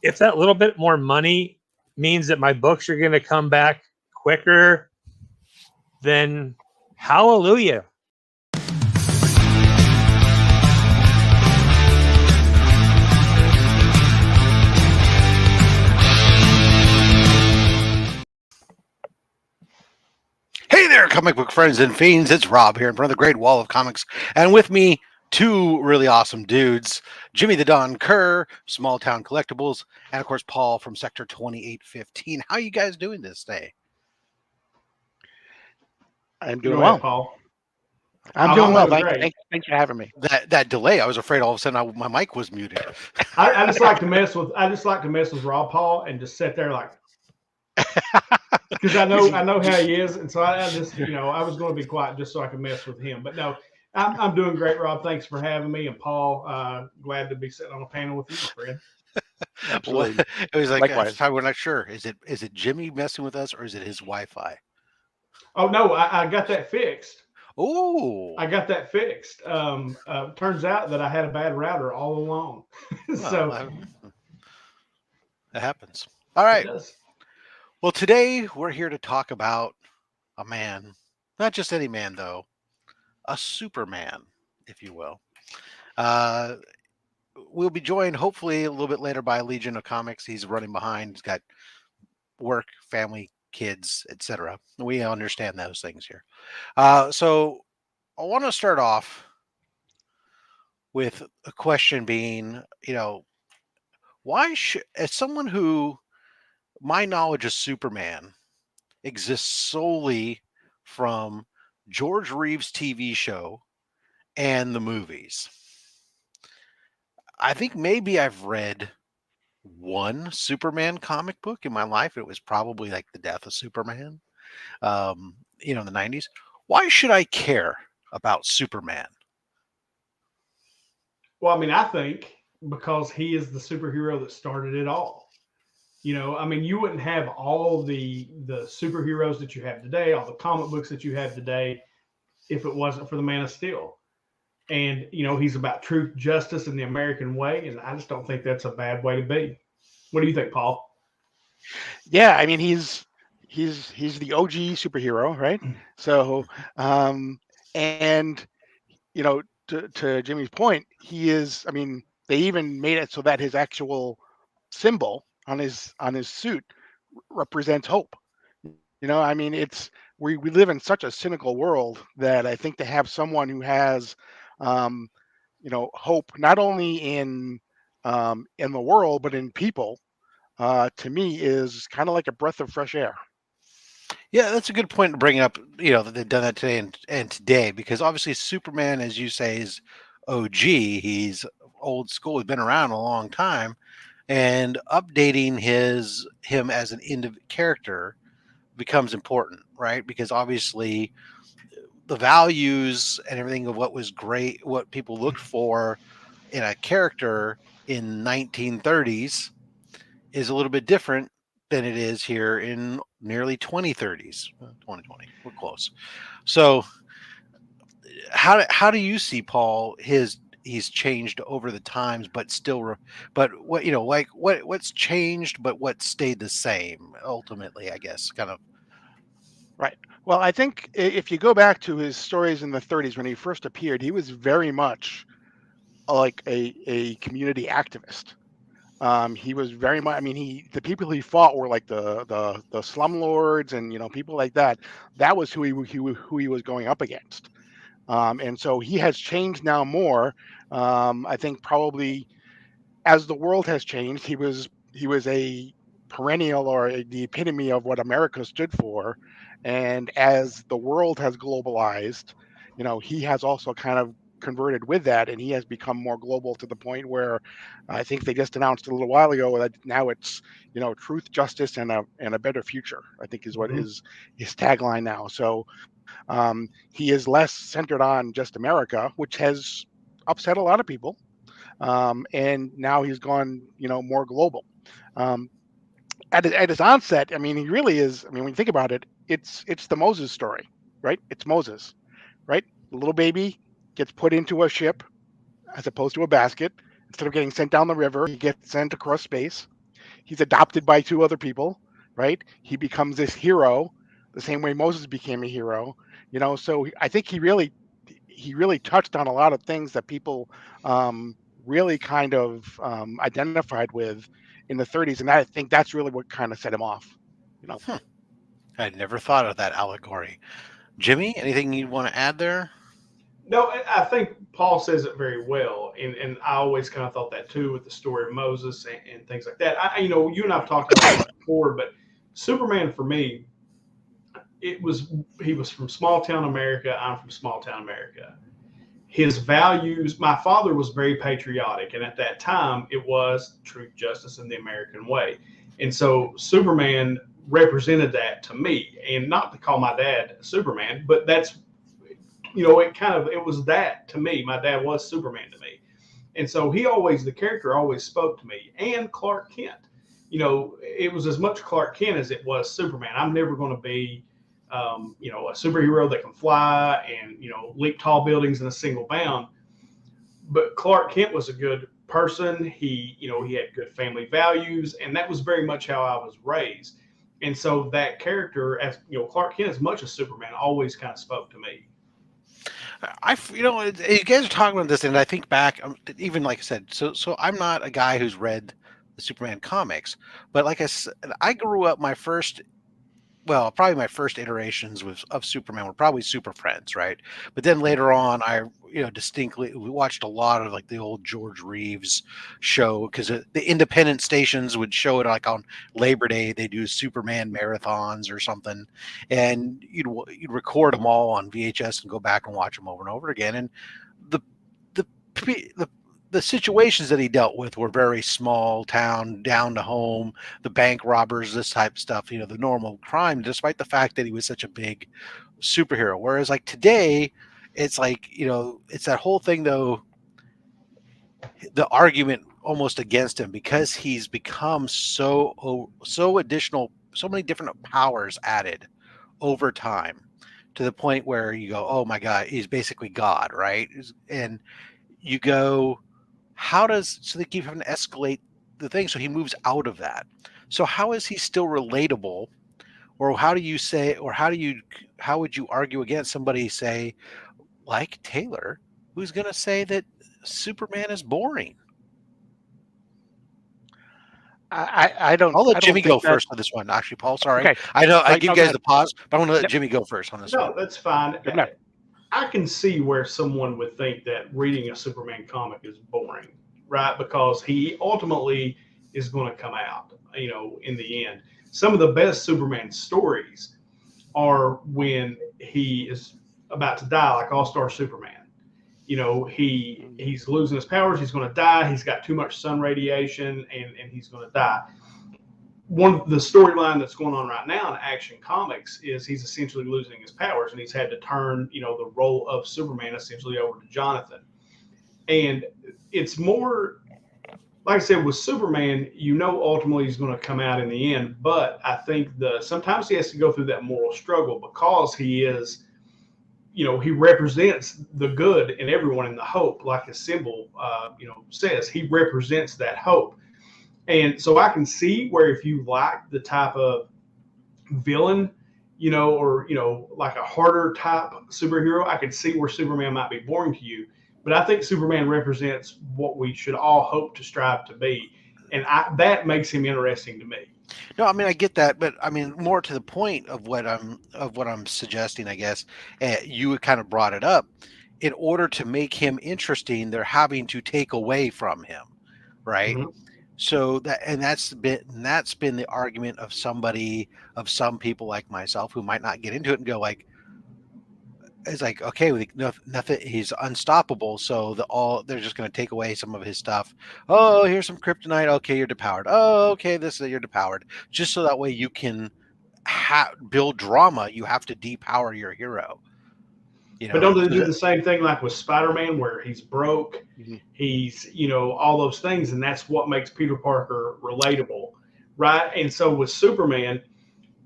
if that little bit more money means that my books are going to come back quicker, then hallelujah. Hey there, comic book friends and fiends. It's Rob here in front of the Great Wall of Comics. And with me, two really awesome dudes. Jimmy the Don Kerr, Small Town Collectibles, and of course, Paul from Sector 2815. How are you guys doing this day? I'm doing well. Paul. I'm doing well. Thanks for having me. That delay, I was afraid all of a sudden my mic was muted. I just like to mess with Rob Paul and just sit there like, because I know how he is, and so I just I was going to be quiet just so I could mess with him. But no, I'm doing great, Rob. Thanks for having me, and Paul, glad to be sitting on a panel with you, my friend. Absolutely. Well, it was like Likewise. we're not sure. Is it Jimmy messing with us or is it his Wi-Fi? Oh no, I got that fixed. Oh, I got that fixed. Turns out that I had a bad router all along. So that happens. All it right. does. Well, today we're here to talk about a man, not just any man though, a Superman, if you will. We'll be joined hopefully a little bit later by Legion of Comics. He's running behind. He's got work, family, kids, etc. We understand those things here. So I want to start off with a question being, why should, as someone who my knowledge of Superman exists solely from George Reeves' TV show and the movies. I think maybe I've read one Superman comic book in my life. It was probably like The Death of Superman, in the 90s. Why should I care about Superman? Well, I mean, I think because he is the superhero that started it all. You wouldn't have all the superheroes that you have today, all the comic books that you have today, if it wasn't for the Man of Steel. And he's about truth, justice, and the American way, and I just don't think that's a bad way to be. What do you think, Paul? Yeah, I mean he's the OG superhero, right? So, and to Jimmy's point, he is. I mean, they even made it so that his actual symbol on his suit represents hope. I mean, we live in such a cynical world that I think to have someone who has hope not only in the world but in people, to me is kind of like a breath of fresh air. Yeah, that's a good point to bring up, that they've done that today and today, because obviously Superman, as you say, is OG. He's old school. He's been around a long time, and updating him as an character becomes important, right? Because obviously the values and everything of what was great, what people looked for in a character in 1930s is a little bit different than it is here in nearly 2030s. 2020, we're close. So how do you see Paul he's changed over the times, but still, but what, what's changed, but what stayed the same ultimately, I guess, kind of. Right. Well, I think if you go back to his stories in the 30s when he first appeared, he was very much like a community activist. He was very much. I mean, the people he fought were like the slumlords and people like that. That was who he was going up against. And so he has changed now more. I think probably as the world has changed, he was a perennial or the epitome of what America stood for. And as the world has globalized, he has also kind of converted with that, and he has become more global to the point where I think they just announced a little while ago that now it's truth, justice, and a better future, I think is what is his tagline now. So he is less centered on just America, which has upset a lot of people, and now he's gone more global. At his onset, I mean, he really is. I mean, when you think about it, it's the Moses story, right? It's Moses, right? The little baby gets put into a ship as opposed to a basket. Instead of getting sent down the river, he gets sent across space. he's adopted by two other people, right? He becomes this hero, the same way Moses became a hero. So I think he really touched on a lot of things that people really kind of identified with in the 30s, and I think that's really what kind of set him off. I'd never thought of that allegory. Jimmy, anything you want to add there? No, I think Paul says it very well, and I always kind of thought that too with the story of Moses and things like that. You and I've talked about it before, but Superman for me, he was from small town America. I'm from small town America. His values, my father was very patriotic, and at that time it was truth, justice, and the American way. And so Superman represented that to me, and not to call my dad Superman, but that's, it was that to me. My dad was Superman to me. And so the character always spoke to me. And Clark Kent, it was as much Clark Kent as it was Superman. I'm never going to be, a superhero that can fly and, leap tall buildings in a single bound. But Clark Kent was a good person. He had good family values, and that was very much how I was raised. And so that character, as Clark Kent, as much as Superman, always kind of spoke to me. You guys are talking about this, and I think back, even like I said, so I'm not a guy who's read the Superman comics, but like I said, I grew up probably my first iterations of Superman were probably Super Friends, right? But then later on, we watched a lot of like the old George Reeves show, because the independent stations would show it like on Labor Day. They do Superman marathons or something, and you'd record them all on VHS and go back and watch them over and over again. And the situations that he dealt with were very small town, down to home, the bank robbers, this type of stuff, the normal crime, despite the fact that he was such a big superhero. Whereas like today, it's like, it's that whole thing though, the argument almost against him, because he's become so many different powers added over time, to the point where you go, oh my God, he's basically God, right? And you go, so they keep having to escalate the thing, so he moves out of that. So how is he still relatable? Or how would you argue against somebody, say, like Taylor, who's going to say that Superman is boring? I don't. I'll let I don't Jimmy go think that- first on this one. Actually, Paul, sorry. Okay. I know I Right, give no, you go guys the pause, but I want to let Yep. Jimmy go first on this No, one. that's fine. No. I can see where someone would think that reading a Superman comic is boring, right? Because he ultimately is going to come out, in the end. Some of the best Superman stories are when he is about to die, like All-Star Superman. He's losing his powers. He's going to die. He's got too much sun radiation, and he's going to die. The storyline that's going on right now in Action Comics is he's essentially losing his powers, and he's had to turn, the role of Superman essentially over to Jonathan. And it's more, like I said, with Superman, ultimately he's going to come out in the end. But I think sometimes he has to go through that moral struggle, because he is, he represents the good in everyone, and the hope, like his symbol, says. He represents that hope. And so I can see where, if you like the type of villain, or, like a harder type superhero, I could see where Superman might be boring to you. But I think Superman represents what we should all hope to strive to be. And that makes him interesting to me. No, I mean, I get that, but I mean, more to the point of what I'm suggesting, I guess, you kind of brought it up. In order to make him interesting, they're having to take away from him, right? Mm-hmm. So that's been the argument of some people like myself, who might not get into it and go like, it's like, okay, nothing, he's unstoppable, so they're just going to take away some of his stuff. Oh, here's some kryptonite. Okay, you're depowered. Oh, okay, you're depowered. Just so that way you can build drama, you have to depower your hero. But don't they do the same thing like with Spider-Man, where he's broke, he's, all those things, and that's what makes Peter Parker relatable, right? And so with Superman,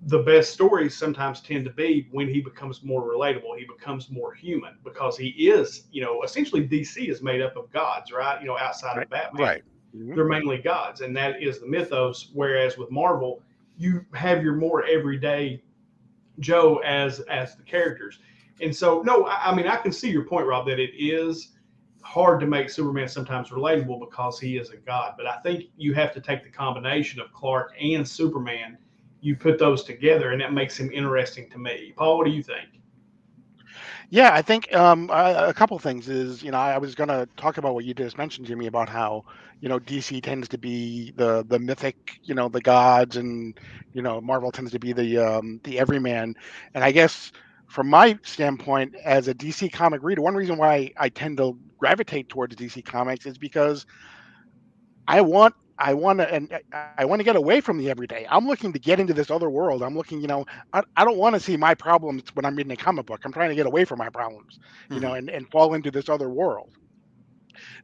the best stories sometimes tend to be when he becomes more relatable, he becomes more human, because he is, essentially DC is made up of gods, right? Outside of Batman. Right. they're mainly gods, and that is the mythos. Whereas with Marvel, you have your more everyday Joe as the characters. And so, no, I mean, I can see your point, Rob, that it is hard to make Superman sometimes relatable because he is a god. But I think you have to take the combination of Clark and Superman. You put those together, and that makes him interesting to me. Paul, what do you think? Yeah, I think a couple things is, I was going to talk about what you just mentioned, Jimmy, about how, DC tends to be the mythic, the gods, and, Marvel tends to be the everyman. And I guess from my standpoint as a DC comic reader, one reason why I tend to gravitate towards DC Comics is because I want to, and I want to get away from the everyday. I'm looking to get into this other world. I'm looking, I don't want to see my problems when I'm reading a comic book. I'm trying to get away from my problems, and fall into this other world.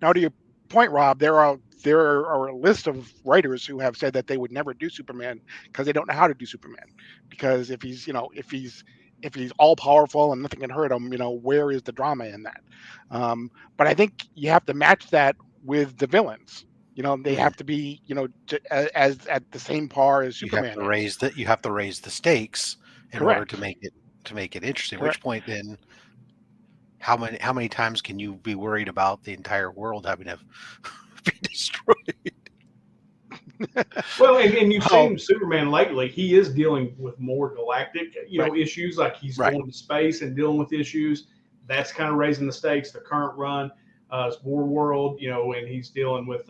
Now, to your point, Rob, there are a list of writers who have said that they would never do Superman because they don't know how to do Superman. Because if he's all powerful and nothing can hurt him, where is the drama in that? But I think you have to match that with the villains. They have to be, as at the same par as Superman. You have to raise the stakes in order Correct. to make it interesting. Correct. Which point then, how many times can you be worried about the entire world having to be destroyed? Well, and you've seen Superman lately. He is dealing with more galactic, issues. Like he's going to space and dealing with issues. That's kind of raising the stakes. The current run is War World, and he's dealing with.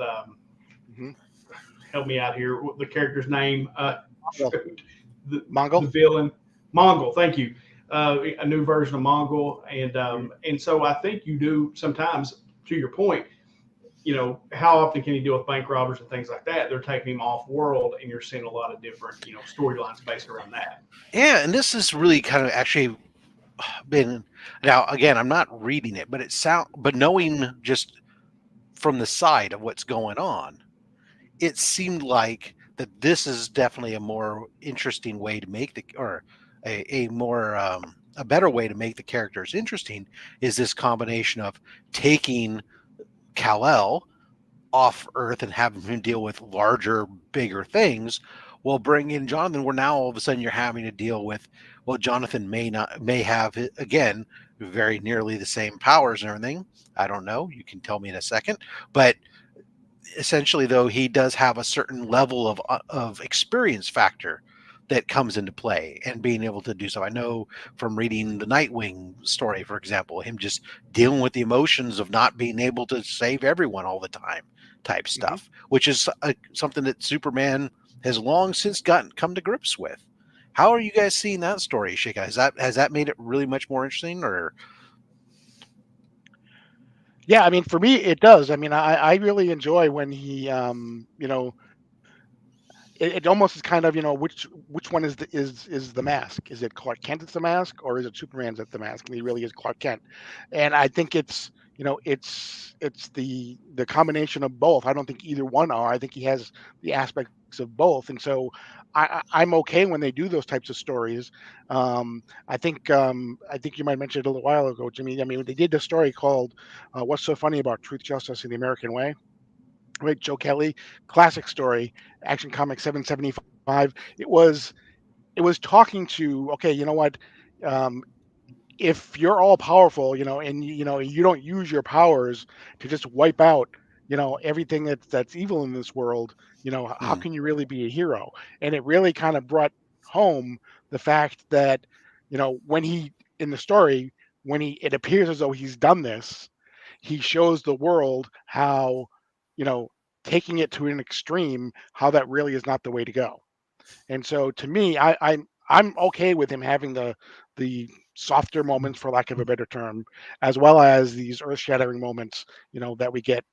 Help me out here. The character's name. Mongol. The villain. Mongol. Thank you. A new version of Mongol, and so I think you do sometimes. To your point, how often can you deal with bank robbers and things like that? They're taking him off world, and you're seeing a lot of different, storylines based around that. Yeah, and this is really kind of actually been. Now, again, I'm not reading it, but knowing just from the side of what's going on, it seemed like that this is definitely a more interesting way to make a better way to make the characters interesting is this combination of taking Kal-El off Earth and having him deal with larger, bigger things, while bringing in Jonathan, where now all of a sudden you're having to deal with, well, Jonathan may have, again, very nearly the same powers and everything. I don't know. You can tell me in a second. But essentially, though, he does have a certain level of experience factor that comes into play and being able to do so. I know from reading the Nightwing story, for example, him just dealing with the emotions of not being able to save everyone all the time type stuff, which is something that Superman has long since come to grips with. How are you guys seeing that story, Shika? Has that made it really much more interesting, or? Yeah, I mean, for me, it does. I mean, I really enjoy when he, it almost is kind of, which one is the mask? Is it Clark Kent that's the mask, or is it Superman's at the mask? And he really is Clark Kent. And I think it's the combination of both. I don't think either one are. I think he has the aspects of both. And so I'm okay when they do those types of stories. I think you might mention it a little while ago, Jimmy. I mean, they did the story called "What's So Funny About Truth, Justice, and the American Way." Right, Joe Kelly, classic story, Action Comics 775. It was talking to, okay, you know what? If you're all powerful, and you don't use your powers to just wipe out, everything that's evil in this world, how can you really be a hero? And it really kind of brought home the fact that, when he, in the story, it appears as though he's done this, he shows the world how, taking it to an extreme, how that really is not the way to go. And so to me, I'm okay with him having the softer moments, for lack of a better term, as well as these earth-shattering moments, that we get,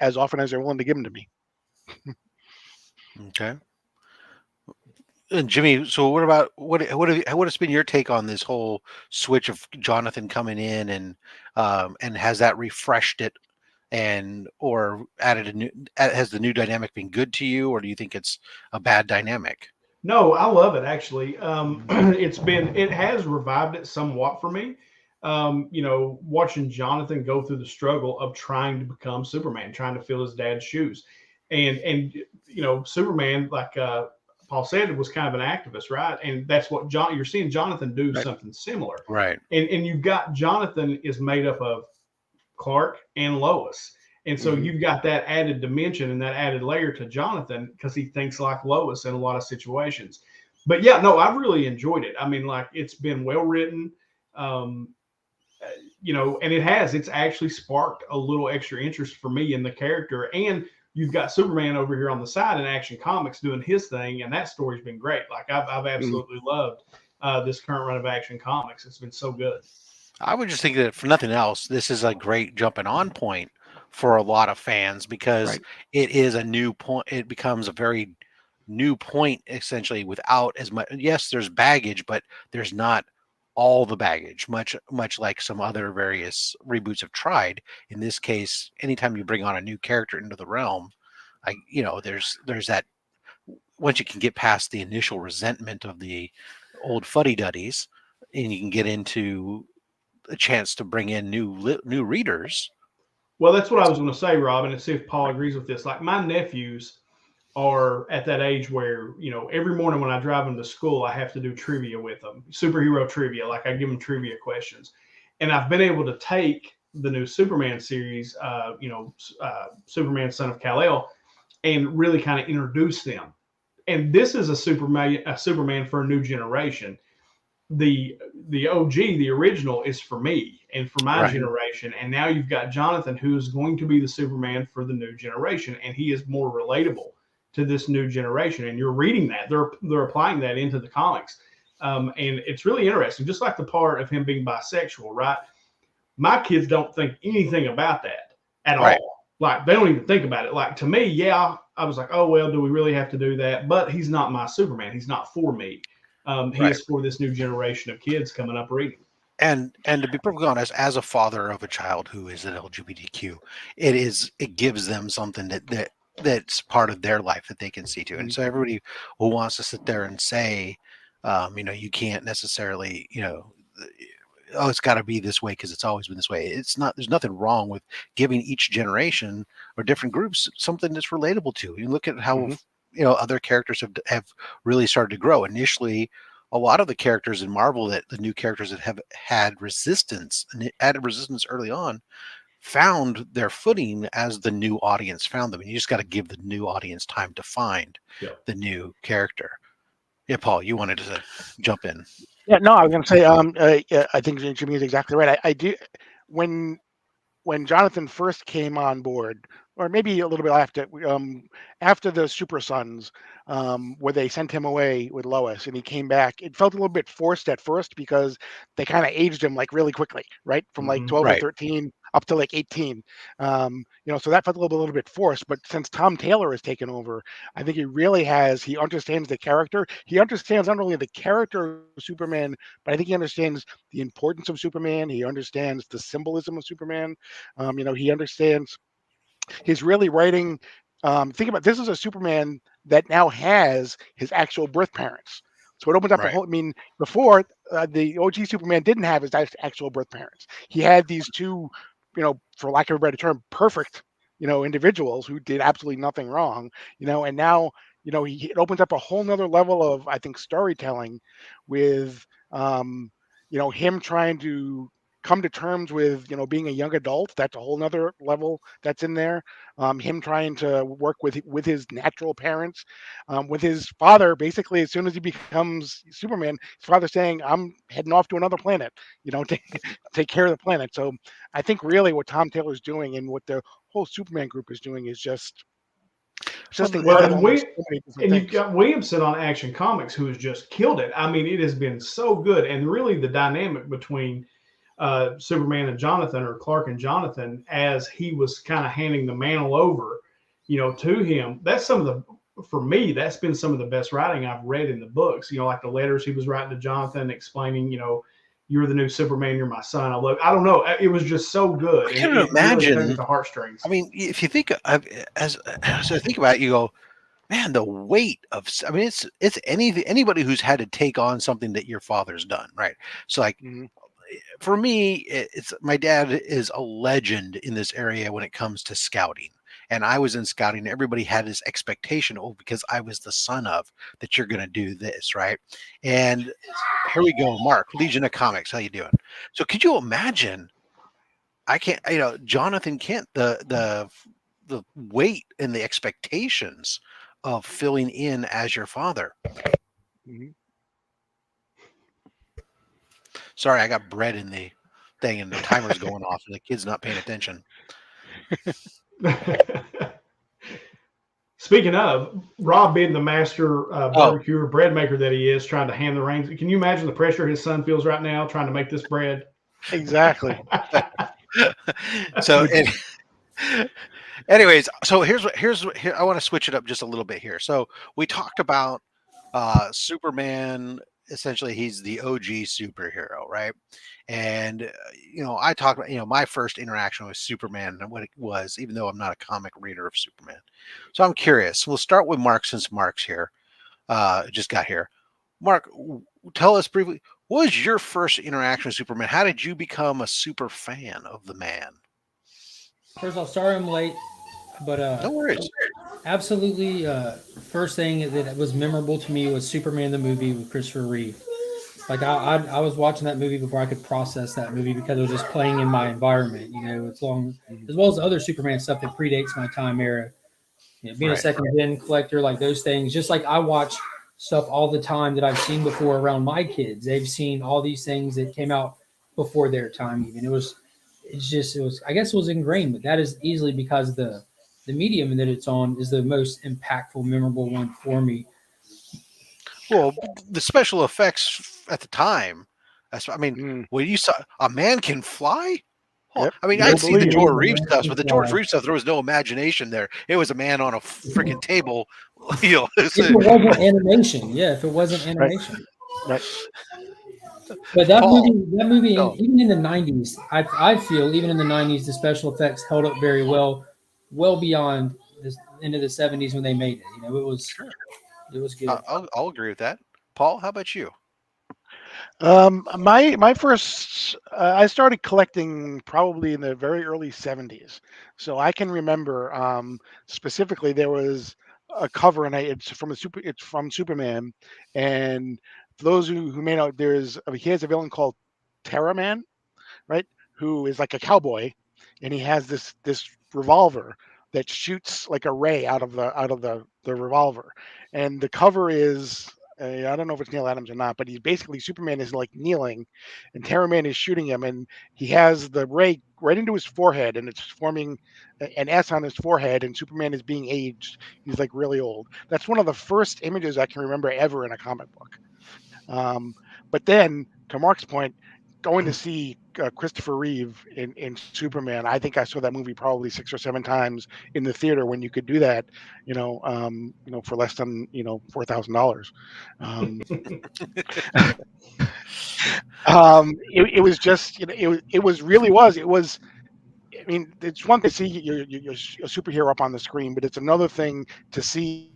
as often as they're willing to give them to me. Okay. And Jimmy, so what has been your take on this whole switch of Jonathan coming in, and has that refreshed it, or added has the new dynamic been good to you, or do you think it's a bad dynamic? No, I love it actually. It has revived it somewhat for me. watching Jonathan go through the struggle of trying to become Superman, trying to fill his dad's shoes. And Superman, like Paul said, was kind of an activist, right? And that's what you're seeing Jonathan do something similar. Right. And you've got Jonathan is made up of Clark and Lois. And so you've got that added dimension and that added layer to Jonathan because he thinks like Lois in a lot of situations. But yeah, no, I've really enjoyed it. I mean, like, it's been well written, and it's actually sparked a little extra interest for me in the character. And you've got Superman over here on the side in Action Comics doing his thing, and that story's been great. Like, I've absolutely loved this current run of Action Comics. It's been so good. I would just think that for nothing else, this is a great jumping on point for a lot of fans because it is a new point. It becomes a very new point, essentially, without as much. Yes, there's baggage, but there's not all the baggage, much like some other various reboots have tried. In this case, anytime you bring on a new character into the realm, there's that, once you can get past the initial resentment of the old fuddy-duddies and you can get into a chance to bring in new readers. Well, that's what I was going to say, Robin, and see if Paul agrees with this. Like, my nephews are at that age where, every morning when I drive them to school, I have to do trivia with them, superhero trivia. Like, I give them trivia questions. And I've been able to take the new Superman series, Superman Son of Kal-El, and really kind of introduce them. And this is a Superman for a new generation. The OG, the original, is for me and for my generation. And now you've got Jonathan, who is going to be the Superman for the new generation. And he is more relatable to this new generation. And you're reading that. They're applying that into the comics. And it's really interesting. Just like the part of him being bisexual, right? My kids don't think anything about that at all. Like, they don't even think about it. Like, to me, yeah, I was like, oh, well, do we really have to do that? But he's not my Superman. He's not for me. He is for this new generation of kids coming up reading. And to be perfectly honest, as a father of a child who is an LGBTQ, it gives them something that's part of their life that they can see to. And so everybody who wants to sit there and say, you can't necessarily, oh, it's got to be this way because it's always been this way. It's not. There's nothing wrong with giving each generation or different groups something that's relatable to. You look at how other characters have really started to grow. Initially, a lot of the characters in Marvel, that the new characters that have had resistance and added resistance early on, found their footing as the new audience found them. And you just got to give the new audience time to find the new character. Yeah, Paul, you wanted to jump in. Yeah, no, I was going to say, I think Jimmy is exactly right. I do. When Jonathan first came on board, or maybe a little bit after the Super Sons, where they sent him away with Lois and he came back, it felt a little bit forced at first because they kind of aged him like really quickly, right? From like 12 or 13 up to like 18. So that felt a little bit forced. But since Tom Taylor has taken over, I think he understands the character. He understands not only the character of Superman, but I think he understands the importance of Superman. He understands the symbolism of Superman. He understands. He's really writing. Think about this is a Superman that now has his actual birth parents. So it opens up a whole. I mean, before the OG Superman didn't have his actual birth parents. He had these two, for lack of a better term, perfect, individuals who did absolutely nothing wrong. And now, it opens up a whole nother level of, I think, storytelling with, him trying to come to terms with being a young adult. That's a whole nother level that's in there. Him trying to work with his natural parents, with his father. Basically, as soon as he becomes Superman, his father saying, "I'm heading off to another planet, take care of the planet." So I think really what Tom Taylor's doing and what the whole Superman group is doing is just incredible. And you've got Williamson on Action Comics, who has just killed it. I mean, it has been so good, and really the dynamic between Superman and Jonathan, or Clark and Jonathan, as he was kind of handing the mantle over, to him. For me, that's been some of the best writing I've read in the books. Like the letters he was writing to Jonathan, explaining, you're the new Superman, you're my son. I don't know. It was just so good. I can imagine really the heartstrings. I mean, if you think as I think about it, you go, man, the weight of. I mean, it's anybody who's had to take on something that your father's done, right? So like. for me, it's my dad is a legend in this area when it comes to scouting. And I was in scouting. Everybody had this expectation, oh, because I was the son of, that you're going to do this, right? And here we go, Mark, Legion of Comics. How you doing? So could you imagine? I can't, Jonathan Kent, the weight and the expectations of filling in as your father. Mhm. Sorry, I got bread in the thing and the timer's going off and the kid's not paying attention. Speaking of, Rob being the master barbecue bread maker that he is, trying to hand the reins, can you imagine the pressure his son feels right now trying to make this bread? Exactly. So, anyways, so here, I want to switch it up just a little bit here. So we talked about Superman. Essentially, he's the OG superhero, right? And I talked about my first interaction with Superman and what it was, even though I'm not a comic reader of Superman. So I'm curious. We'll start with Mark since Mark's here. Just got here. Mark, tell us briefly, what was your first interaction with Superman? How did you become a super fan of the man? First off, sorry I'm late, but No worries. absolutely, first thing that was memorable to me was Superman the movie with Christopher Reeve. Like I was watching that movie before I could process that movie because it was just playing in my environment. It's long, as well as other Superman stuff that predates my time era. Being a second gen collector, like those things. Just like I watch stuff all the time that I've seen before around my kids. They've seen all these things that came out before their time. Even it was I guess it was ingrained, but that is easily because the medium that it's on is the most impactful, memorable one for me. Well, the special effects at the time, when you saw a man can fly, Yep. I'd see the George Reeves stuff, but the George Reeves stuff, there was no imagination there. It was a man on a freaking table. If it wasn't animation, if it wasn't animation. Right. But that movie, even in the 90s, I feel even in the 90s, the special effects held up very well beyond into the 70s when they made it. It was good. I'll agree with that. Paul, how about you? My first, I started collecting probably in the very early 70s. So I can remember specifically there was a cover, and it's from Superman. And for those who may know, he has a villain called Terra Man, right? Who is like a cowboy, and he has this revolver that shoots like a ray out of the revolver. And the cover is, I don't know if it's Neil Adams or not, but he's basically, Superman is like kneeling and Terra Man is shooting him, and he has the ray right into his forehead, and it's forming an S on his forehead, and Superman is being aged. He's like really old. That's one of the first images I can remember ever in a comic book. But then, to Mark's point, going to see Christopher Reeve in Superman, I think I saw that movie probably 6 or 7 times in the theater when you could do that, for less than $4,000. It was just, it was. I mean, it's one thing to see your superhero up on the screen, but it's another thing to see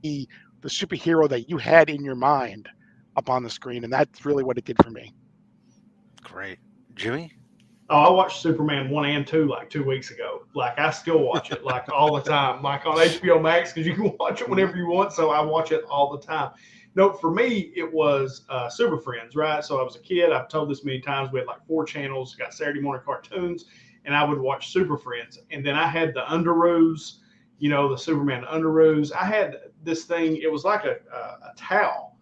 the superhero that you had in your mind up on the screen, and that's really what it did for me. Great. Jimmy? Oh, I watched Superman 1 and 2 like 2 weeks ago. Like, I still watch it like all the time, like on HBO Max, because you can watch it whenever you want. So I watch it all the time. No, for me, it was Super Friends, right? So I was a kid. I've told this many times. We had like 4 channels, got Saturday morning cartoons, and I would watch Super Friends. And then I had the Underoos, the Superman Underoos. I had this thing. It was like a towel.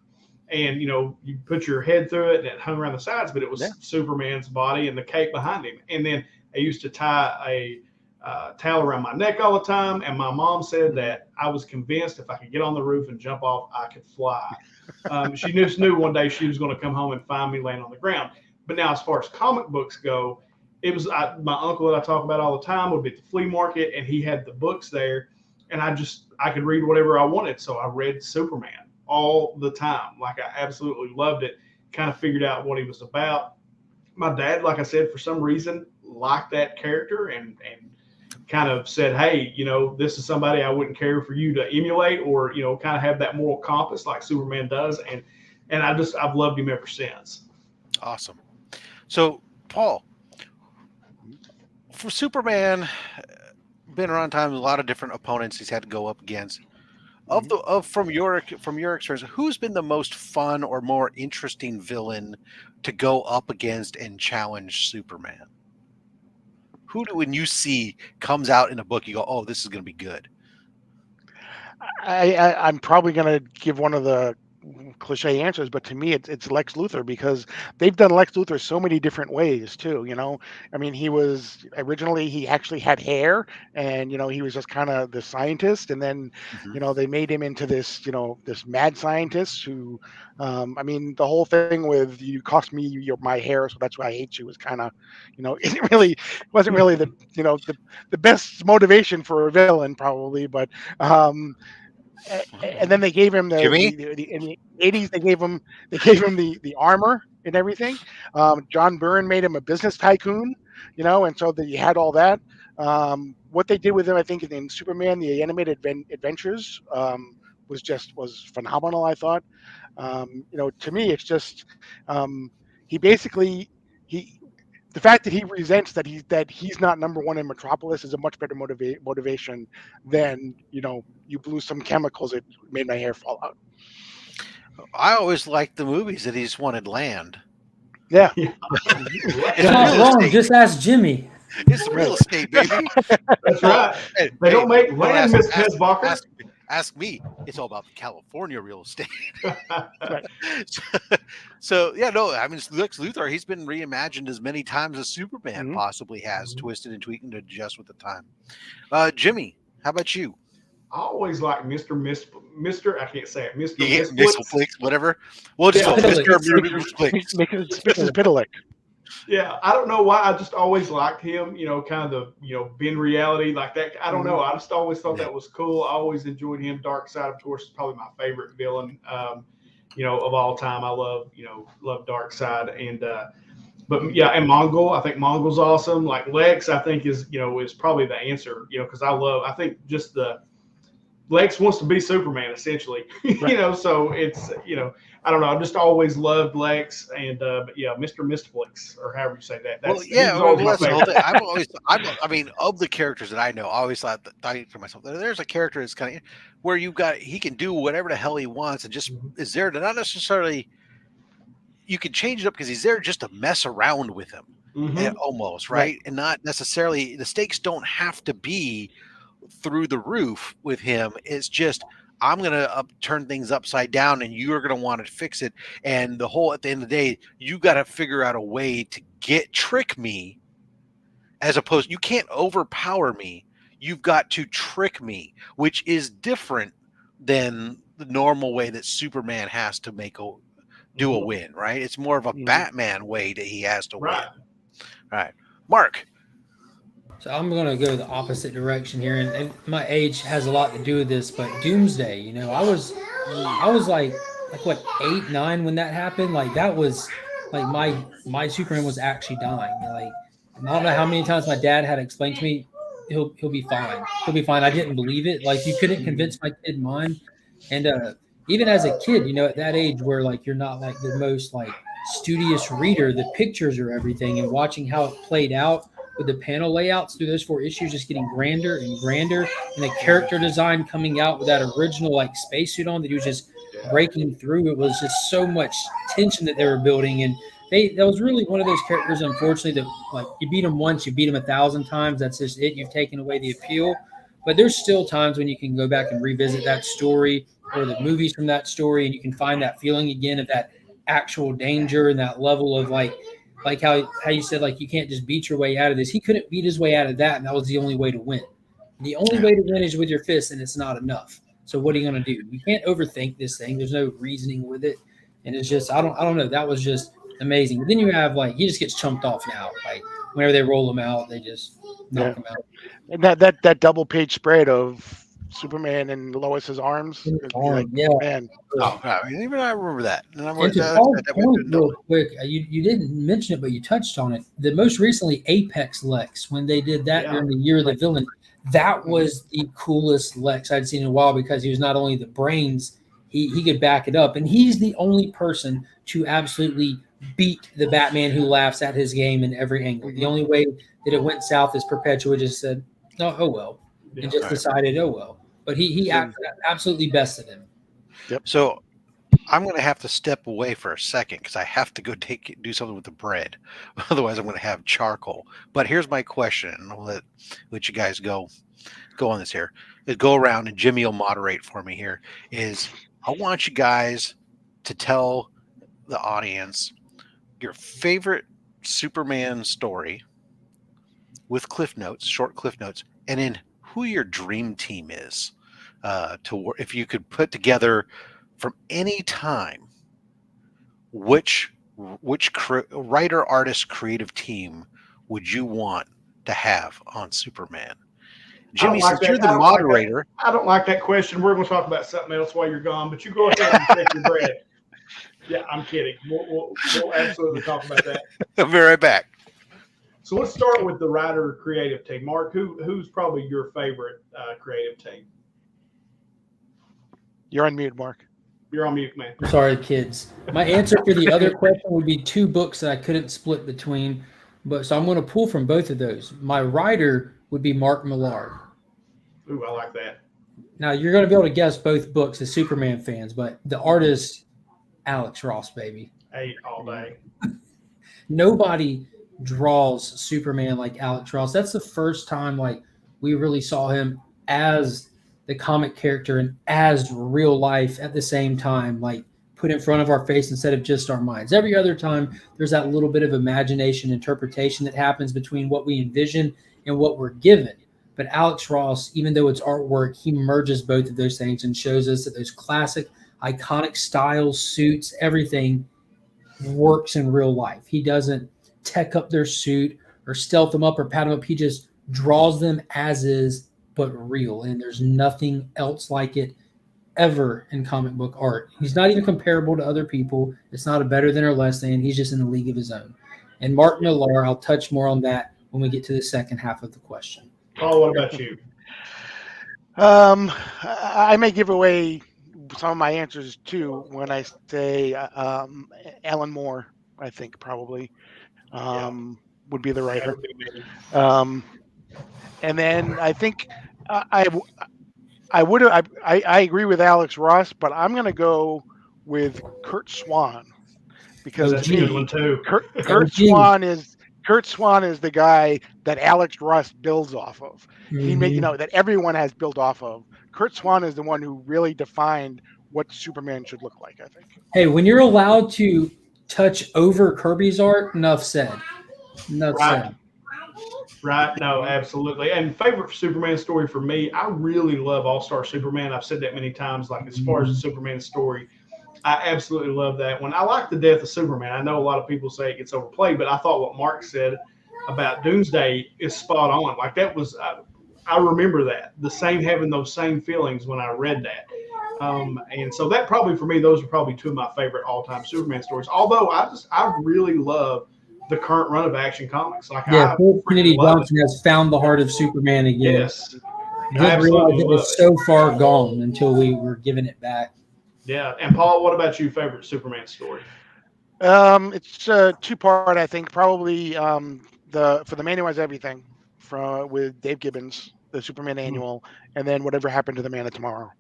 And, you put your head through it and it hung around the sides, but it was Superman's body and the cape behind him. And then I used to tie a towel around my neck all the time. And my mom said that I was convinced if I could get on the roof and jump off, I could fly. She just knew one day she was going to come home and find me laying on the ground. But now, as far as comic books go, it was my uncle that I talk about all the time would be at the flea market, and he had the books there. And I could read whatever I wanted. So I read Superman all the time. Like, I absolutely loved it. Kind of figured out what he was about. My dad, like I said, for some reason liked that character and kind of said, hey, this is somebody I wouldn't care for you to emulate or, kind of have that moral compass like Superman does. And I've loved him ever since. Awesome. So, Paul, for Superman, been around time, a lot of different opponents he's had to go up against. From your experience, who's been the most fun or more interesting villain to go up against and challenge Superman? Who do, when you see comes out in a book, you go, "Oh, this is going to be good." I'm probably going to give one of the cliche answers, but to me, it's Lex Luthor, because they've done Lex Luthor so many different ways too. I mean, he actually had hair, and he was just kind of the scientist, and then they made him into this this mad scientist who, I mean, the whole thing with "you cost me my hair, so that's why I hate you" was kind of, it wasn't really the the best motivation for a villain probably, but. And then they gave him in the 80s. They gave him the armor and everything. John Byrne made him a business tycoon, and so that you had all that. What they did with him, I think, in Superman, the animated adventures, was phenomenal. I thought, to me, it's just the fact that he resents that he's not number one in Metropolis is a much better motivation than you blew some chemicals that made my hair fall out. I always liked the movies that he just wanted land. Yeah. It's Not wrong. Just ask Jimmy. It's real estate, baby. That's right. They don't make land, Miss Hesbacher. Ask me. It's all about the California real estate. So yeah, no, I mean, Lex Luthor, he's been reimagined as many times as Superman possibly has, twisted and tweaked to adjust with the time. Jimmy, how about you? I always like Mr. I can't say it. Mr. Mistflix, whatever. We'll just go Mr. Pitalik. Yeah, I don't know why. I just always liked him, kind of bend reality like that. I don't know. I just always thought that was cool. I always enjoyed him. Darkseid, of course, is probably my favorite villain, of all time. I love Darkseid. And, but yeah, and Mongol, I think Mongol's awesome. Like Lex, I think is probably the answer, because I think just Lex wants to be Superman essentially, Right. so it's, I don't know. I just always loved Lex, and but yeah, Mr. Mistflix, or however you say that. That's the whole thing. I mean, of the characters that I know, I always thought to myself, there's a character that's kind of where he can do whatever the hell he wants, and just is there to not necessarily. You can change it up because he's there just to mess around with him, almost right, and not necessarily the stakes don't have to be through the roof with him. It's just, I'm going to turn things upside down and you're going to want to fix it. And at the end of the day, you got to figure out a way to trick me, as opposed, you can't overpower me. You've got to trick me, which is different than the normal way that Superman has to do a win, right? It's more of a Batman way that he has to win. All right. Mark. So I'm going to go the opposite direction here, and my age has a lot to do with this. But Doomsday, I was like what, 8, 9 when that happened. Like that was like my Superman was actually dying. Like I don't know how many times my dad had explained to me he'll be fine. He'll be fine. I didn't believe it. Like you couldn't convince my kid mind. And even as a kid, at that age where like you're not like the most like studious reader, the pictures are everything, and watching how it played out. With the panel layouts through those 4 issues just getting grander and grander, and the character design coming out with that original like spacesuit on that he was just breaking through. It was just so much tension that they were building, and that was really one of those characters, unfortunately, that like you beat him once, you beat him 1,000 times. That's just it. You've taken away the appeal. But there's still times when you can go back and revisit that story or the movies from that story, and you can find that feeling again of that actual danger and that level of like how you said, like, you can't just beat your way out of this. He couldn't beat his way out of that, and that was the only way to win. The only way to win is with your fists, and it's not enough. So what are you going to do? You can't overthink this thing. There's no reasoning with it, and it's just I don't know. That was just amazing. But then you have like he just gets chumped off now. Like whenever they roll him out, they just knock him out. And that double page spread of Superman and Lois's arms. Man. Even I remember that. And to Paul's point, real quick, you didn't mention it, but you touched on it. The most recently Apex Lex, when they did that during the year of the villain, that was the coolest Lex I'd seen in a while, because he was not only the brains, he could back it up, and he's the only person to absolutely beat the Batman who laughs at his game in every angle. The only way that it went south is Perpetua just said, "No, oh well," and just decided, "Oh well." But he absolutely bested him. Yep. So I'm going to have to step away for a second because I have to go do something with the bread. Otherwise, I'm going to have charcoal. But here's my question. I'll let you guys go on this here. Go around and Jimmy will moderate for me here. I want you guys to tell the audience your favorite Superman story with cliff notes, short cliff notes, and then who your dream team is. If you could put together from any time, which writer, artist, creative team would you want to have on Superman? Jimmy, since you're the moderator, I don't like that question. We're going to talk about something else while you're gone, but you go ahead and take your bread. Yeah, I'm kidding. We'll absolutely talk about that. I'll be right back. So let's start with the writer creative team. Mark, who's probably your favorite creative team? You're on mute, Mark. You're on mute, man. Sorry, kids. My answer for the other question would be 2 books that I couldn't split between, so I'm going to pull from both of those. My writer would be Mark Millar. Ooh, I like that. Now, you're going to be able to guess both books as Superman fans, but the artist, Alex Ross, baby. Hey, all day. Nobody draws Superman like Alex Ross. That's the first time we really saw him as the comic character and as real life at the same time, put in front of our face instead of just our minds. Every other time, there's that little bit of imagination, interpretation that happens between what we envision and what we're given. But Alex Ross, even though it's artwork, he merges both of those things and shows us that those classic, iconic styles, suits, everything works in real life. He doesn't tech up their suit or stealth them up or pat them up. He just draws them as is, but real. And there's nothing else like it ever in comic book art. He's not even comparable to other people. It's not a better than or less than. He's just in a league of his own. And Mark Millar, I'll touch more on that when we get to the second half of the question. Paul, what about you? I may give away some of my answers too when I say Alan Moore. I think probably would be the writer. And then I think I agree with Alex Ross, but I'm going to go with Kurt Swan because that's a good one too. Kurt Swan is the guy that Alex Ross builds off of. He made that everyone has built off of. Kurt Swan is the one who really defined what Superman should look like, I think. Hey, when you're allowed to touch over Kirby's art, enough said. Enough said. Right. No, absolutely. And favorite Superman story for me, I really love All-Star Superman. I've said that many times, as far as the Superman story, I absolutely love that one. I like the death of Superman. I know a lot of people say it gets overplayed, but I thought what Mark said about Doomsday is spot on. That was, I remember that. Having those same feelings when I read that. And so that probably for me, those are probably 2 of my favorite all-time Superman stories. Although I really love the current run of Action Comics. Kennedy Johnson has found the heart of Superman again. Yes. I didn't realize it was so far gone until we were giving it back. Yeah. And Paul, what about your favorite Superman story? It's 2-part, I think. Probably for the Man Who Has Everything with Dave Gibbons, the Superman annual, and then Whatever Happened to the Man of Tomorrow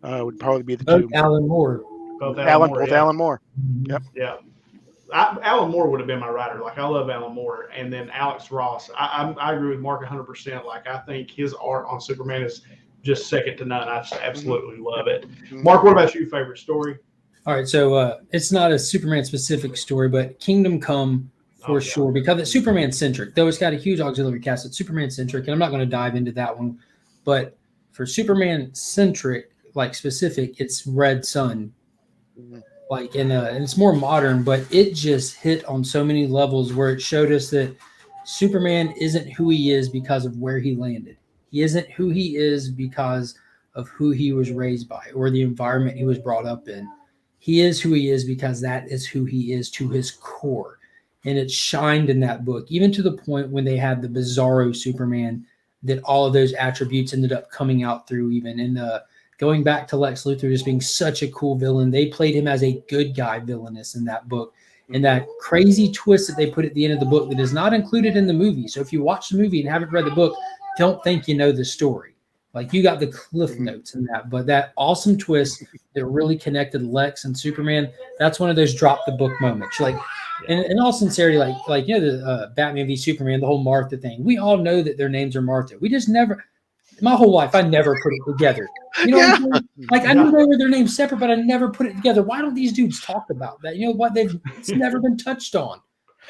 would probably be the 2. Alan Moore. Alan Moore. Yep. Yeah. Alan Moore would have been my writer. I love Alan Moore. And then Alex Ross. I agree with Mark 100%. I think his art on Superman is just second to none. I just absolutely love it. Mark, what about your favorite story? All right. So it's not a Superman specific story, but Kingdom Come for sure, because it's Superman centric. Though it's got a huge auxiliary cast, it's Superman centric. And I'm not going to dive into that one. But for Superman centric, specific, it's Red Sun. And it's more modern, but it just hit on so many levels where it showed us that Superman isn't who he is because of where he landed. He isn't who he is because of who he was raised by or the environment he was brought up in. He is who he is because that is who he is to his core. And it shined in that book, even to the point when they had the Bizarro Superman, that all of those attributes ended up coming out through, even in the going back to Lex Luthor just being such a cool villain. They played him as a good guy villainous in that book. and that crazy twist that they put at the end of the book that is not included in the movie. So if you watch the movie and haven't read the book, don't think you know the story. Like, you got the cliff notes in that, but that awesome twist that really connected Lex and Superman, that's one of those drop the book moments. Like, in all sincerity, like you know, the Batman v Superman, the whole Martha thing. We all know that their names are Martha. We just never, my whole life, I never put it together. You know what I'm saying? Like, I knew they were their names separate, but I never put it together. Why don't these dudes talk about that? You know what? It's never been touched on.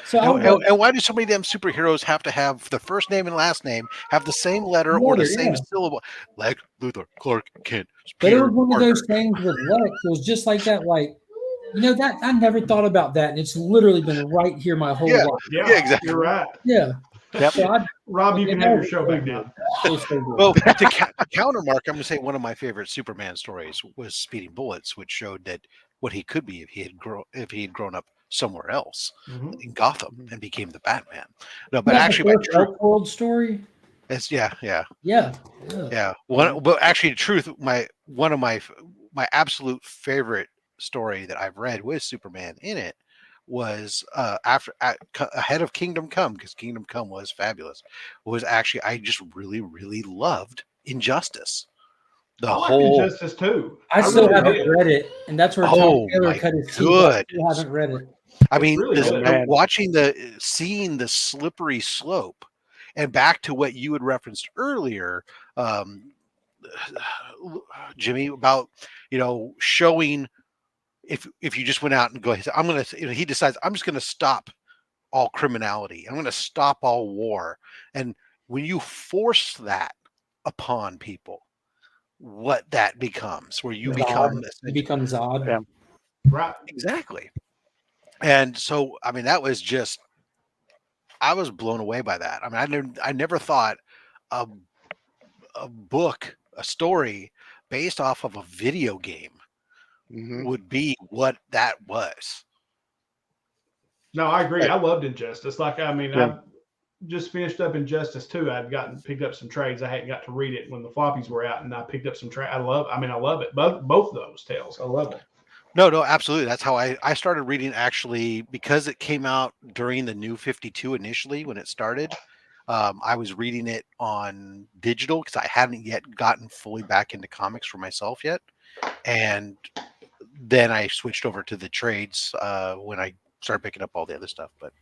So and why do so many damn superheroes have to have the first name and last name have the same letter or the same syllable? Like Luthor, Clark, Kent. But it was one of those things with Lex. It was just like that. Like, you know, that I never thought about that, and it's literally been right here my whole life. Yeah, exactly. You're right. Yeah. Yep. So Rob, you can have your show back now. Well, to countermark, I'm going to say one of my favorite Superman stories was Speeding Bullets, which showed that what he could be if he had grown up somewhere else in Gotham and became the Batman. No, but actually, my true world story. It's yeah. One, but actually, the truth, one of my absolute favorite story that I've read with Superman in it was ahead of Kingdom Come, because Kingdom Come was fabulous. Was actually, I just really loved Injustice. I like Injustice too. I still haven't read it, and that's where Tom Taylor cut his teeth. I still haven't read it. I mean, watching seeing the slippery slope, and back to what you had referenced earlier, Jimmy, about, you know, showing if you just went out and go, I'm going to, you know, he decides I'm just going to stop all criminality. I'm going to stop all war. And when you force that upon people, what that becomes, where you become Zod. Yeah. Right. Exactly. And so, I mean, that was just, I was blown away by that. I mean, I never thought a book, a story based off of a video game would be what that was. No, I agree. I loved Injustice. Like, I mean, I just finished up Injustice 2. I'd picked up some trades. I hadn't got to read it when the floppies were out, and I picked up some trades. I love it. Both those tales. I love it. No, absolutely. That's how I started reading, actually, because it came out during the New 52 initially when it started. I was reading it on digital because I hadn't yet gotten fully back into comics for myself yet. And then I switched over to the trades when I started picking up all the other stuff. But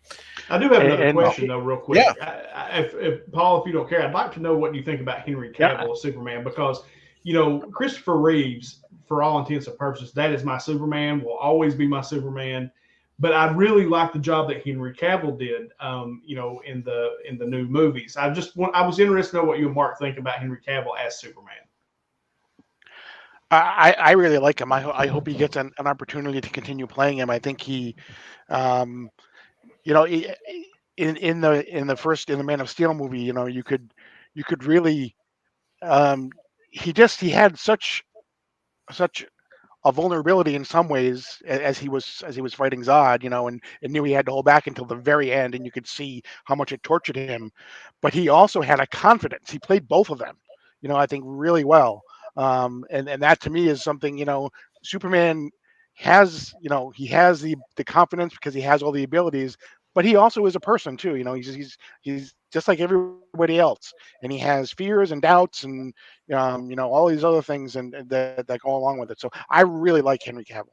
I do have another question, though, real quick. Yeah. If Paul, if you don't care, I'd like to know what you think about Henry Cavill as Superman, because, you know, Christopher Reeves, for all intents and purposes, that is my Superman, will always be my Superman. But I really like the job that Henry Cavill did, you know, in the new movies. I was interested to know what you and Mark think about Henry Cavill as Superman. I really like him. I hope he gets an opportunity to continue playing him. I think he, you know, in the Man of Steel movie, you know, you could really, he had such a vulnerability in some ways as he was fighting Zod, you know, and knew he had to hold back until the very end, and you could see how much it tortured him. But he also had a confidence. He played both of them, you know, I think really well. And that to me is something, you know, Superman has, you know, he has the confidence because he has all the abilities, but he also is a person too. You know, he's just like everybody else, and he has fears and doubts and, you know, all these other things and that go along with it. So I really like Henry Cavill.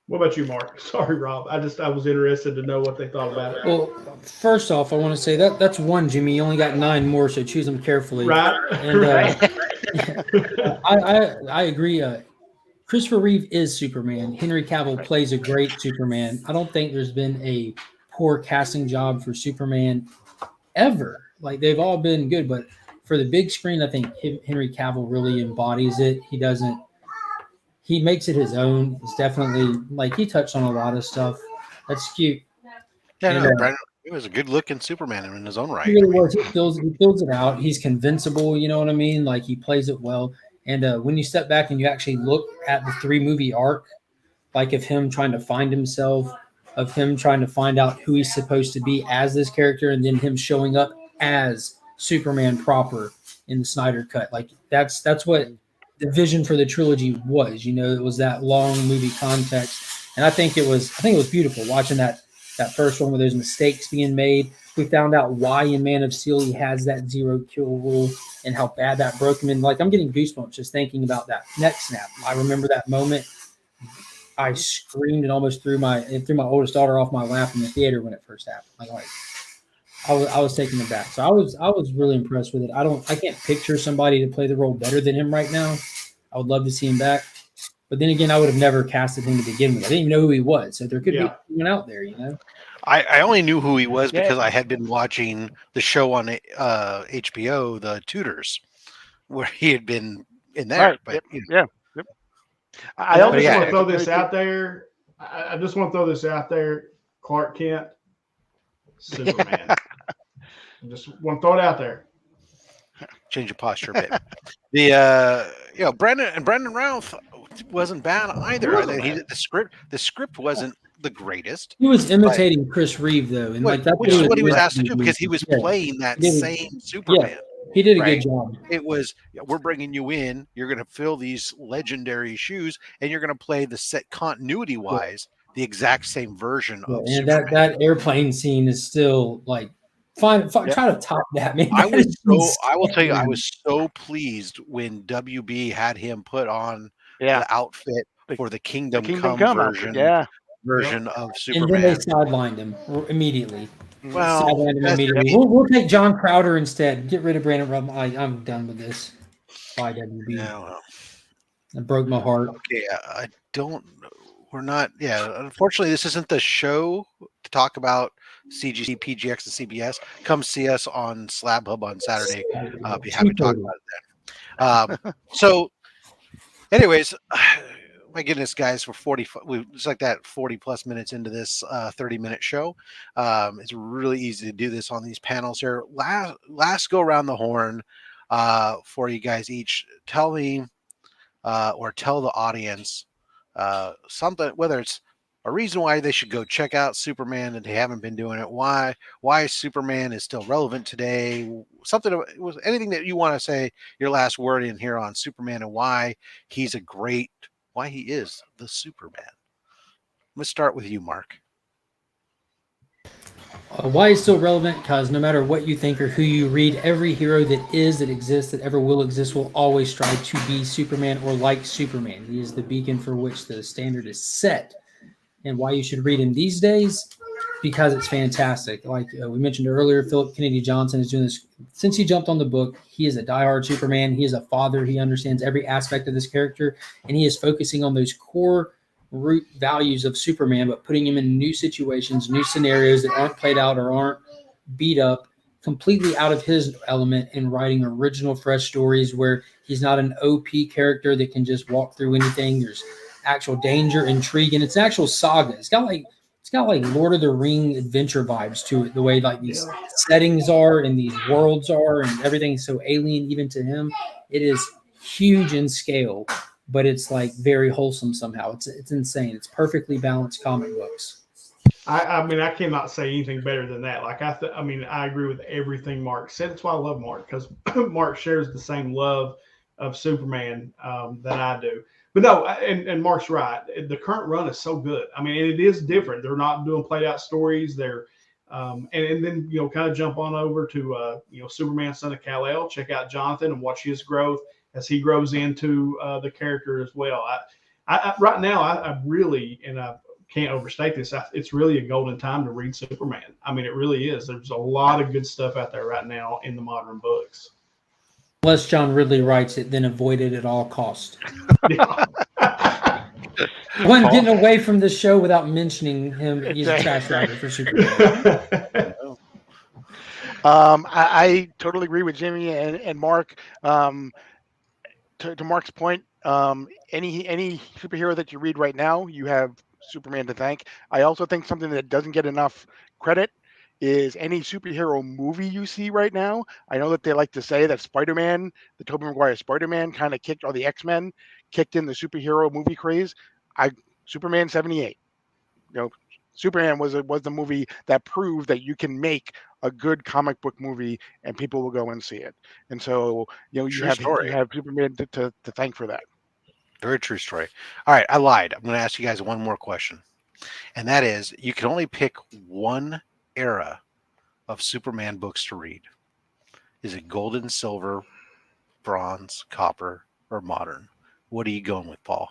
What about you, Mark? Sorry, Rob. I was interested to know what they thought about it. Well, first off, I want to say that's one, Jimmy. You only got 9 more, so choose them carefully. Right. And I agree. Christopher Reeve is Superman. Henry Cavill plays a great Superman. I don't think there's been a poor casting job for Superman ever. Like, they've all been good, but for the big screen, I think Henry Cavill really embodies it. He makes it his own. It's definitely, like, he touched on a lot of stuff. That's cute. Yeah, Brandon, he was a good-looking Superman in his own right. He really was. He fills it out. He's convincible. You know what I mean? Like, he plays it well. And when you step back and you actually look at the 3-movie arc, like of him trying to find himself, of him trying to find out who he's supposed to be as this character, and then him showing up as Superman proper in the Snyder Cut. Like, that's what the vision for the trilogy was. You know, it was that long movie context. And I think it was beautiful watching that first one where there's mistakes being made. We found out why in Man of Steel he has that 0 kill rule and how bad that broke him. And like, I'm getting goosebumps just thinking about that neck snap. I remember that moment. I screamed and almost threw my oldest daughter off my lap in the theater when it first happened. Like I was taken aback. So I was really impressed with it. I can't picture somebody to play the role better than him right now. I would love to see him back. But then again, I would have never casted him to begin with. I didn't even know who he was. So there could be someone out there, you know. I only knew who he was because I had been watching the show on HBO, The Tudors, where he had been in there. Right. But Yep. I just want to throw this out there. I just want to throw this out there. Clark Kent, Superman. I just want to throw it out there. Change your posture a bit. Brandon Routh wasn't bad either. I think the script wasn't the greatest. He was imitating Chris Reeve though, and which is what he was asked to do because he was playing that same Superman. Yeah, he did a good job. It was, we're bringing you in. You're going to fill these legendary shoes, and you're going to play the set continuity wise the exact same version of and Superman. that airplane scene is still like try to top that, man. I will tell you, I was so pleased when WB had him put on the outfit for the Kingdom Come version of Superman. And then they sidelined him immediately. Well, we'll take John Crowder instead. Get rid of Brandon Routh. I'm done with this. Bye, WB. Yeah, well, that broke my heart. Okay, I don't. We're not. Yeah, unfortunately, this isn't the show to talk about CGC, PGX, and CBS. Come see us on SlabHub on Saturday. Be happy to talk about it then. So, anyways. My goodness, guys, it's like that 40 plus minutes into this 30-minute show. It's really easy to do this on these panels here. Last go around the horn for you guys each. Tell me or tell the audience something, whether it's a reason why they should go check out Superman and they haven't been doing it. Why Superman is still relevant today. Anything that you want to say, your last word in here on Superman and why he is the Superman. Let's start with you, Mark. Why is still relevant? Because no matter what you think or who you read, every hero that exists, that ever will exist, will always strive to be Superman or like Superman. He is the beacon for which the standard is set. And why you should read him these days? Because it's fantastic. Like we mentioned earlier, Philip Kennedy Johnson is doing this since he jumped on the book. He is a diehard Superman. He is a father. He understands every aspect of this character, and he is focusing on those core root values of Superman, but putting him in new situations, new scenarios that aren't played out or aren't beat up, completely out of his element, and writing original, fresh stories where he's not an OP character that can just walk through anything. There's actual danger, intrigue, and it's an actual saga. It's got like Lord of the Ring adventure vibes to it, the way like these settings are and these worlds are and everything's so alien even to him. It is huge in scale, but it's like very wholesome somehow. It's insane. It's perfectly balanced comic books. I mean, I cannot say anything better than that. Like I agree with everything Mark said. That's why I love Mark, because Mark shares the same love of Superman that I do. But no, and Mark's right. The current run is so good. I mean, it is different. They're not doing played out stories. They're and then kind of jump on over to Superman, Son of Kal-El. Check out Jonathan and watch his growth as he grows into the character as well. I right now I really, and I can't overstate this, it's really a golden time to read Superman. I mean, it really is. There's a lot of good stuff out there right now in the modern books. Unless John Ridley writes it, then avoid it at all costs. I wasn't getting away from the show without mentioning him. He's a trash writer for Superman. I totally agree with Jimmy and Mark. To Mark's point, any superhero that you read right now, you have Superman to thank. I also think something that doesn't get enough credit is any superhero movie you see right now. I know that they like to say that Spider-Man, the Tobey Maguire Spider-Man kind of kicked, or the X-Men kicked in the superhero movie craze. Superman 78. Superman was the movie that proved that you can make a good comic book movie and people will go and see it. And so, you have Superman to thank for that. Very true story. All right, I lied. I'm going to ask you guys one more question. And that is, you can only pick one era of Superman books to read. Is it golden, silver, bronze, copper, or modern? What are you going with, Paul?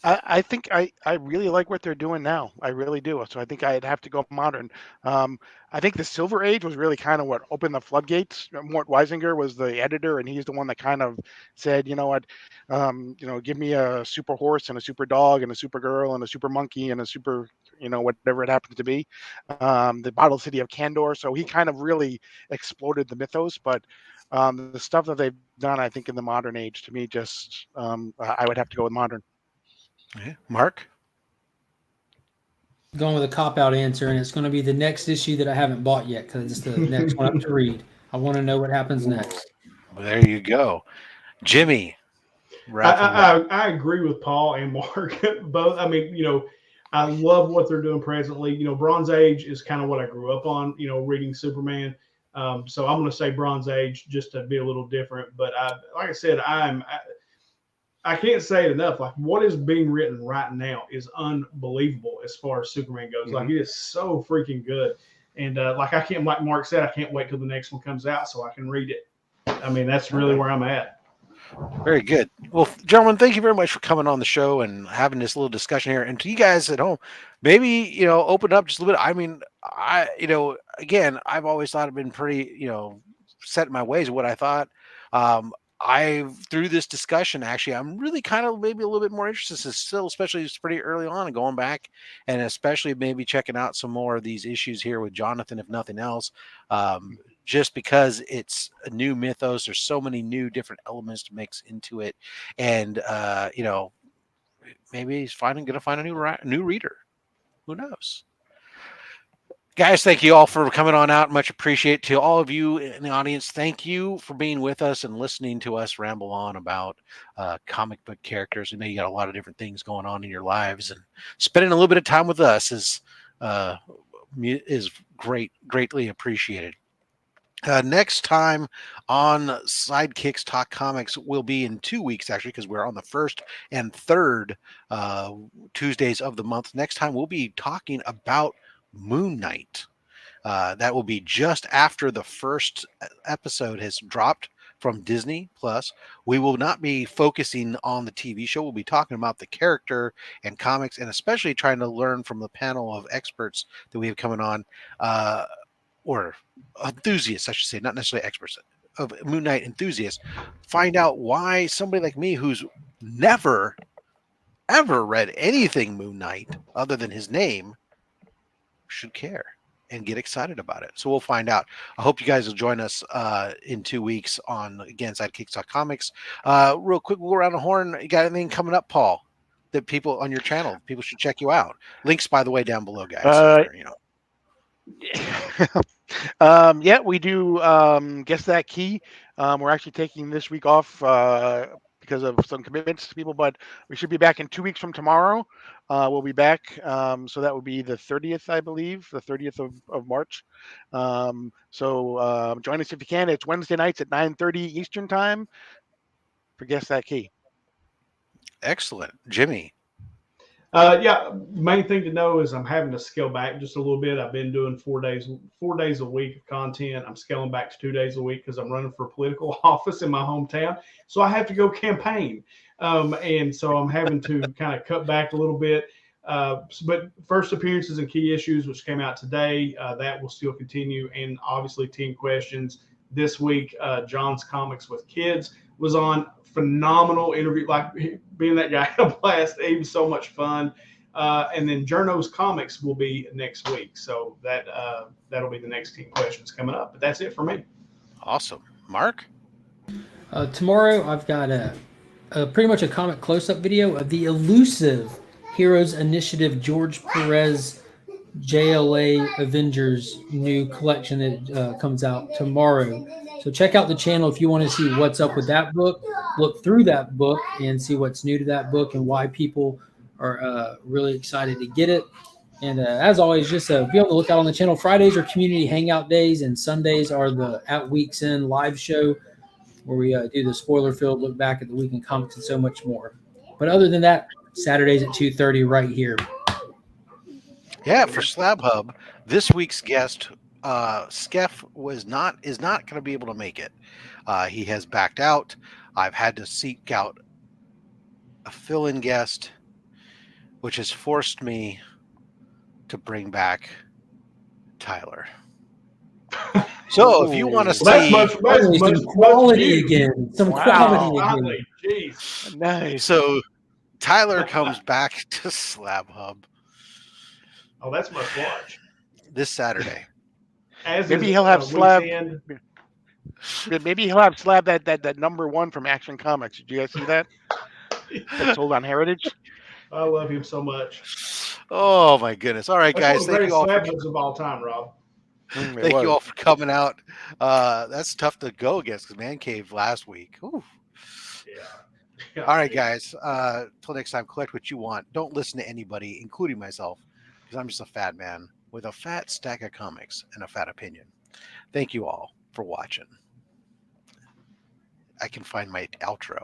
I think I really like what they're doing now. I really do. So I think I'd have to go modern. I think the Silver Age was really kind of what opened the floodgates. Mort Weisinger was the editor, and he's the one that kind of said, you know what, give me a super horse and a super dog and a super girl and a super monkey and a super, whatever it happens to be. The Bottle City of Kandor. So he kind of really exploded the mythos, but the stuff that they've done, I think, in the modern age, to me, just I would have to go with modern. Okay. Mark? Going with a cop-out answer, and it's going to be the next issue that I haven't bought yet because it's the next one up to read. I want to know what happens next. Well, there you go. Jimmy. I agree with Paul and Mark both. I mean, I love what they're doing presently. Bronze Age is kind of what I grew up on, reading Superman. So I'm going to say Bronze Age just to be a little different. But like I said, I can't say it enough. Like, what is being written right now is unbelievable as far as Superman goes. Mm-hmm. Like, it is so freaking good. And like Mark said, I can't wait till the next one comes out so I can read it. I mean, that's really where I'm at. Very good. Well, gentlemen, thank you very much for coming on the show and having this little discussion here. And to you guys at home, maybe, open up just a little bit. I mean, again, I've always thought I've been pretty, set in my ways of what I thought. Through this discussion, actually, I'm really kind of maybe a little bit more interested still, especially it's pretty early on and going back and especially maybe checking out some more of these issues here with Jonathan, if nothing else, just because it's a new mythos. There's so many new different elements to mix into it. And, maybe he's going to find a new reader. Who knows? Guys, thank you all for coming on out. Much appreciate to all of you in the audience. Thank you for being with us and listening to us ramble on about comic book characters. We know you got a lot of different things going on in your lives, and spending a little bit of time with us is greatly appreciated. Next time on Sidekicks Talk Comics will be in 2 weeks, actually, because we're on the first and third Tuesdays of the month. Next time we'll be talking about Moon Knight. That will be just after the first episode has dropped from Disney Plus. We will not be focusing on the TV show. We'll be talking about the character and comics, and especially trying to learn from the panel of experts that we have coming on, or enthusiasts, I should say, not necessarily experts, of Moon Knight enthusiasts. Find out why somebody like me, who's never ever read anything Moon Knight other than his name, should care and get excited about it. So we'll find out. I hope you guys will join us in 2 weeks on, again, Sidekicks.comics. Real quick, we'll go around the horn. You got anything coming up, Paul, that people on your channel, people should check you out? Links, by the way, down below, guys. Yeah, we do Guess That Key. We're actually taking this week off because of some commitments to people, but we should be back in 2 weeks from tomorrow. We'll be back. So that would be the 30th, I believe, the 30th of March. So join us if you can. It's Wednesday nights at 9:30 Eastern time for Guess That Key. Excellent. Jimmy. Main thing to know is I'm having to scale back just a little bit. I've been doing 4 days a week of content. I'm scaling back to 2 days a week because I'm running for political office in my hometown. So I have to go campaign. And so I'm having to kind of cut back a little bit. But first appearances and key issues, which came out today, that will still continue. And obviously Team Questions. This week, John's Comics with Kids was on. Phenomenal interview, like being that guy, a blast. It was so much fun. And then Journo's Comics will be next week. So that'll be the next Team Questions coming up. But that's it for me. Awesome. Mark? Tomorrow I've got pretty much a comic close-up video of the elusive Heroes Initiative George Perez JLA Avengers new collection that comes out tomorrow. So check out the channel if you want to see what's up with that book. Look through that book and see what's new to that book and why people are really excited to get it. And as always, just be on the lookout on the channel. Fridays are community hangout days, and Sundays are the At Week's End live show where we do the spoiler filled look back at the week in comics and so much more. But other than that, Saturdays at 2:30 right here. Yeah, for SlabHub, this week's guest, Skeff, is not going to be able to make it. He has backed out. I've had to seek out a fill-in guest, which has forced me to bring back Tyler. So if you want to Well, see Some quality again. Some quality again. Finally, jeez. Nice. So Tyler comes back to SlabHub Oh, that's must watch. this Saturday. As Maybe is, he'll have Week's Slab. End. Maybe he'll have Slab that #1 from Action Comics. Did you guys see that? That's sold on Heritage. I love him so much. Oh my goodness. All right, That's guys. one of the Thank you all for greatest of all time, Rob. Thank you all for coming out. That's tough to go against because Man Cave last week. Ooh. Yeah. All right, guys. Till next time, collect what you want. Don't listen to anybody, including myself, because I'm just a fat man with a fat stack of comics and a fat opinion. Thank you all for watching. I can find my outro.